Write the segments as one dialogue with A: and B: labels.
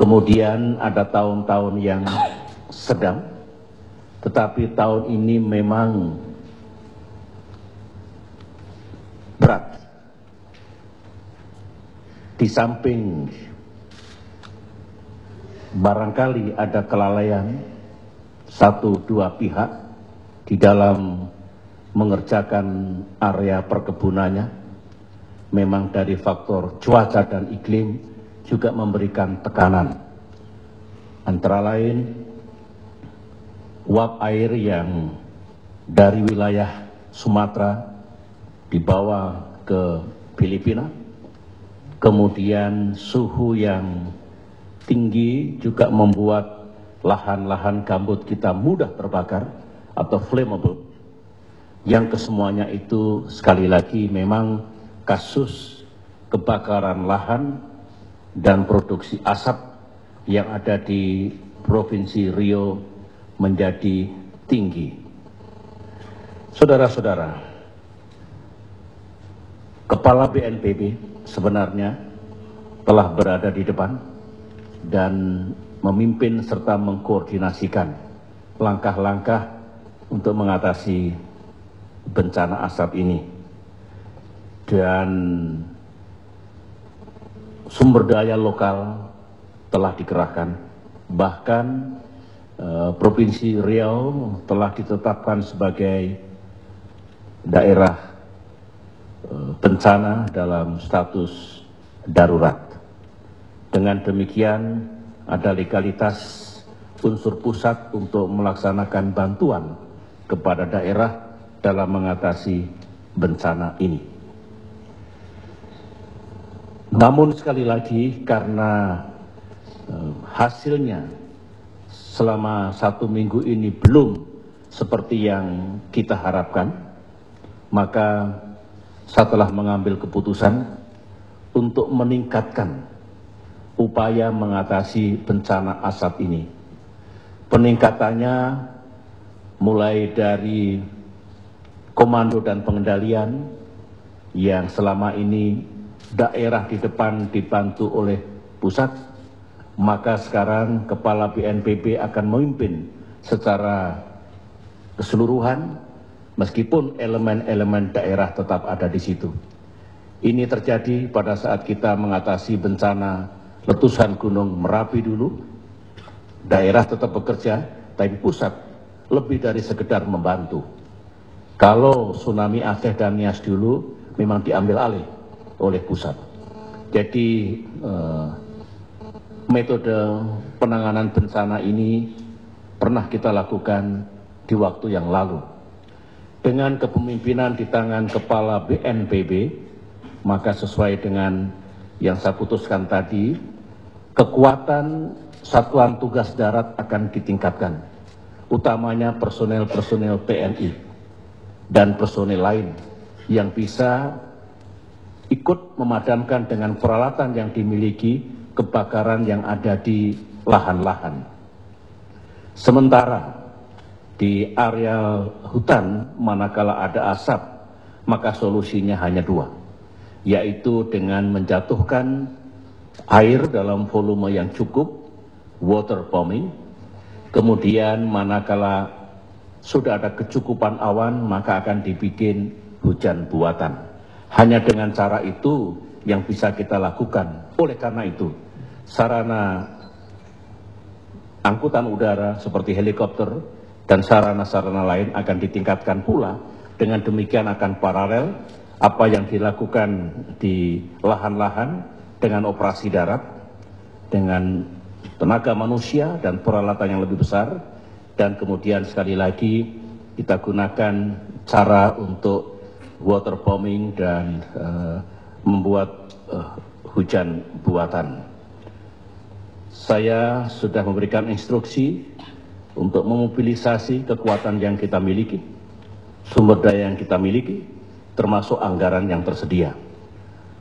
A: Kemudian ada tahun-tahun yang sedang, tetapi tahun ini memang berat. Di samping barangkali ada kelalaian satu dua pihak di dalam mengerjakan area perkebunannya, memang dari faktor cuaca dan iklim juga memberikan tekanan. Antara lain uap air yang dari wilayah Sumatera dibawa ke Filipina, kemudian suhu yang tinggi juga membuat lahan-lahan gambut kita mudah terbakar atau flammable, yang kesemuanya itu sekali lagi memang kasus kebakaran lahan dan produksi asap yang ada di Provinsi Riau menjadi tinggi. Saudara-saudara, Kepala BNPB sebenarnya telah berada di depan dan memimpin serta mengkoordinasikan langkah-langkah untuk mengatasi bencana asap ini. Dan sumber daya lokal telah dikerahkan, bahkan Provinsi Riau telah ditetapkan sebagai daerah bencana dalam status darurat. Dengan demikian ada legalitas unsur pusat untuk melaksanakan bantuan kepada daerah dalam mengatasi bencana ini. Namun sekali lagi, karena hasilnya selama 1 minggu ini belum seperti yang kita harapkan, maka saya telah mengambil keputusan untuk meningkatkan upaya mengatasi bencana asap ini. Peningkatannya mulai dari komando dan pengendalian yang selama ini daerah di depan dibantu oleh pusat, maka sekarang Kepala BNPB akan memimpin secara keseluruhan, meskipun elemen-elemen daerah tetap ada di situ. Ini terjadi pada saat kita mengatasi bencana letusan Gunung Merapi dulu, daerah tetap bekerja, tapi pusat lebih dari sekedar membantu. Kalau tsunami Aceh dan Nias dulu memang diambil alih oleh pusat. Jadi metode penanganan bencana ini pernah kita lakukan di waktu yang lalu. Dengan kepemimpinan di tangan Kepala BNPB, maka sesuai dengan yang saya putuskan tadi, kekuatan Satuan Tugas Darat akan ditingkatkan, utamanya personel-personel TNI dan personel lain yang bisa ikut memadamkan dengan peralatan yang dimiliki kebakaran yang ada di lahan-lahan. Sementara di area hutan, manakala ada asap, maka solusinya hanya dua, yaitu dengan menjatuhkan air dalam volume yang cukup, water bombing. Kemudian manakala sudah ada kecukupan awan, maka akan dibikin hujan buatan. Hanya dengan cara itu yang bisa kita lakukan. Oleh karena itu, sarana angkutan udara seperti helikopter dan sarana-sarana lain akan ditingkatkan pula. Dengan demikian akan paralel apa yang dilakukan di lahan-lahan dengan operasi darat, dengan tenaga manusia dan peralatan yang lebih besar, dan kemudian sekali lagi kita gunakan cara untuk water bombing dan membuat hujan buatan. Saya sudah memberikan instruksi untuk memobilisasi kekuatan yang kita miliki, sumber daya yang kita miliki, termasuk anggaran yang tersedia.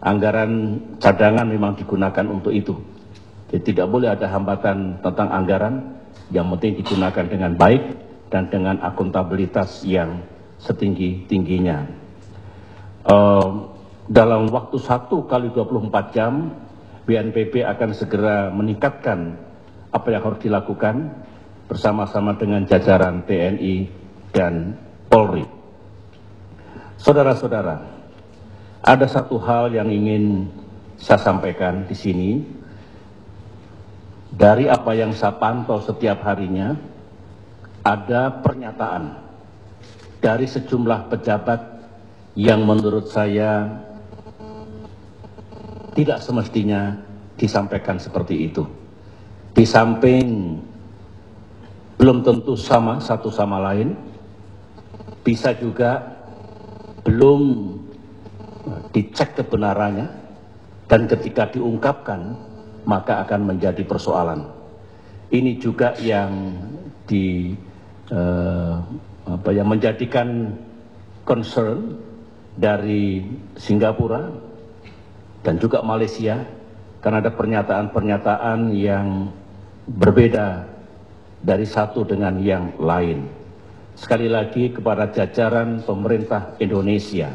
A: Anggaran cadangan memang digunakan untuk itu. Jadi tidak boleh ada hambatan tentang anggaran, yang penting digunakan dengan baik dan dengan akuntabilitas yang setinggi-tingginya. Dalam waktu 1 kali 24 jam, BNPB akan segera meningkatkan apa yang harus dilakukan bersama-sama dengan jajaran TNI dan Polri. Saudara-saudara, ada satu hal yang ingin saya sampaikan di sini. Dari apa yang saya pantau setiap harinya, ada pernyataan dari sejumlah pejabat yang menurut saya tidak semestinya disampaikan seperti itu. Di samping belum tentu sama satu sama lain, bisa juga belum dicek kebenarannya, dan ketika diungkapkan maka akan menjadi persoalan. Ini juga yang menjadikan concern dari Singapura dan juga Malaysia, karena ada pernyataan-pernyataan yang berbeda dari satu dengan yang lain. Sekali lagi kepada jajaran pemerintah Indonesia,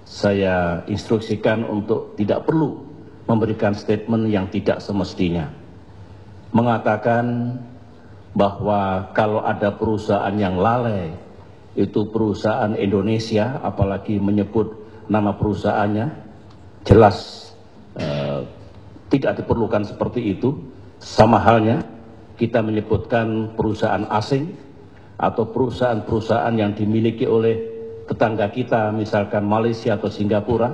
A: saya instruksikan untuk tidak perlu memberikan statement yang tidak semestinya. Mengatakan bahwa kalau ada perusahaan yang lalai, itu perusahaan Indonesia, apalagi menyebut nama perusahaannya, jelas tidak diperlukan seperti itu. Sama halnya kita menyebutkan perusahaan asing atau perusahaan-perusahaan yang dimiliki oleh tetangga kita, misalkan Malaysia atau Singapura,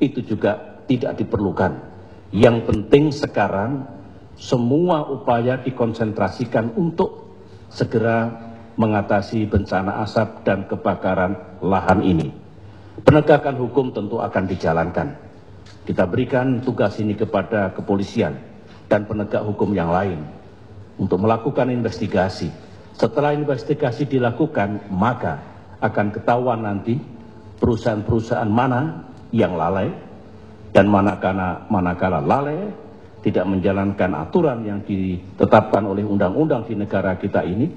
A: itu juga tidak diperlukan. Yang penting sekarang semua upaya dikonsentrasikan untuk segera mengatasi bencana asap dan kebakaran lahan ini. Penegakan hukum tentu akan dijalankan. Kita berikan tugas ini kepada kepolisian dan penegak hukum yang lain untuk melakukan investigasi. Setelah investigasi dilakukan, maka akan ketahuan nanti perusahaan-perusahaan mana yang lalai dan manakala lalai tidak menjalankan aturan yang ditetapkan oleh undang-undang di negara kita ini,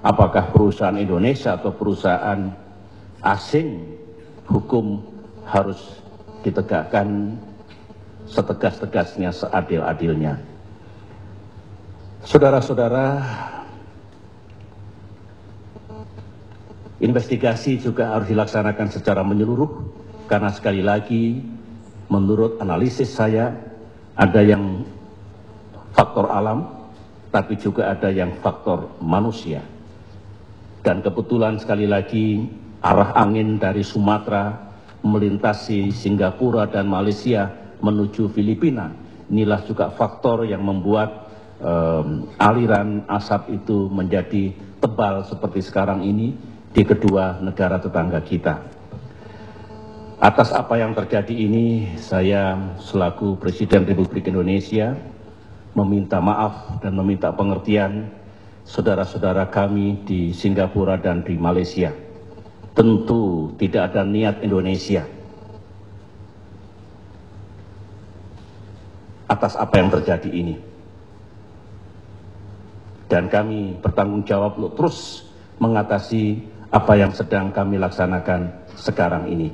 A: apakah perusahaan Indonesia atau perusahaan asing, hukum harus ditegakkan setegas-tegasnya, seadil-adilnya. Saudara-saudara, investigasi juga harus dilaksanakan secara menyeluruh, karena sekali lagi menurut analisis saya ada yang faktor alam, tapi juga ada yang faktor manusia. Dan kebetulan sekali lagi arah angin dari Sumatera melintasi Singapura dan Malaysia menuju Filipina, inilah juga faktor yang membuat aliran asap itu menjadi tebal seperti sekarang ini di kedua negara tetangga kita. Atas apa yang terjadi ini, saya selaku Presiden Republik Indonesia meminta maaf dan meminta pengertian saudara-saudara kami di Singapura dan di Malaysia. Tentu tidak ada niat Indonesia atas apa yang terjadi ini. Dan kami bertanggung jawab untuk terus mengatasi apa yang sedang kami laksanakan sekarang ini.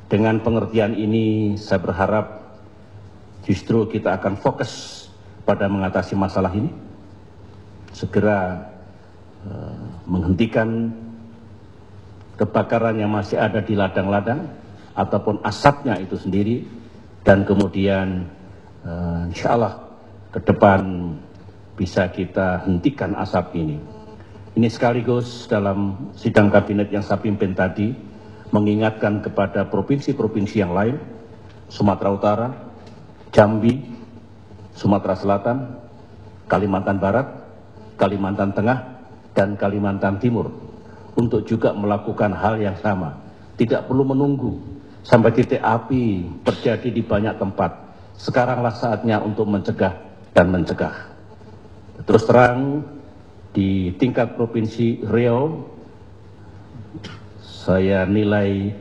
A: Dengan pengertian ini, saya berharap justru kita akan fokus pada mengatasi masalah ini, segera menghentikan kebakaran yang masih ada di ladang-ladang ataupun asapnya itu sendiri, dan kemudian insya Allah ke depan bisa kita hentikan asap ini. Ini sekaligus dalam sidang kabinet yang saya pimpin tadi mengingatkan kepada provinsi-provinsi yang lain, Sumatera Utara, Jambi, Sumatera Selatan, Kalimantan Barat, Kalimantan Tengah, dan Kalimantan Timur untuk juga melakukan hal yang sama. Tidak perlu menunggu sampai titik api terjadi di banyak tempat. Sekaranglah saatnya untuk mencegah dan mencegah. Terus terang, di tingkat Provinsi Riau, saya nilai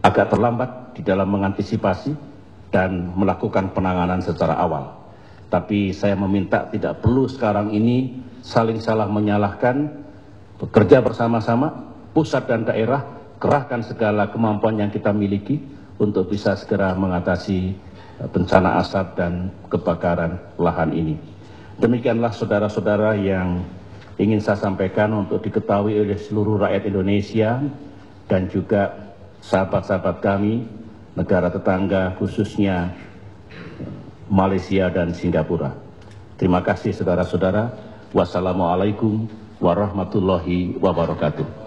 A: agak terlambat di dalam mengantisipasi dan melakukan penanganan secara awal. Tapi saya meminta tidak perlu sekarang ini saling salah menyalahkan, bekerja bersama-sama, pusat dan daerah, kerahkan segala kemampuan yang kita miliki untuk bisa segera mengatasi bencana asap dan kebakaran lahan ini. Demikianlah saudara-saudara yang ingin saya sampaikan untuk diketahui oleh seluruh rakyat Indonesia dan juga sahabat-sahabat kami, negara tetangga khususnya Malaysia dan Singapura. Terima kasih saudara-saudara. Wassalamualaikum warahmatullahi wabarakatuh.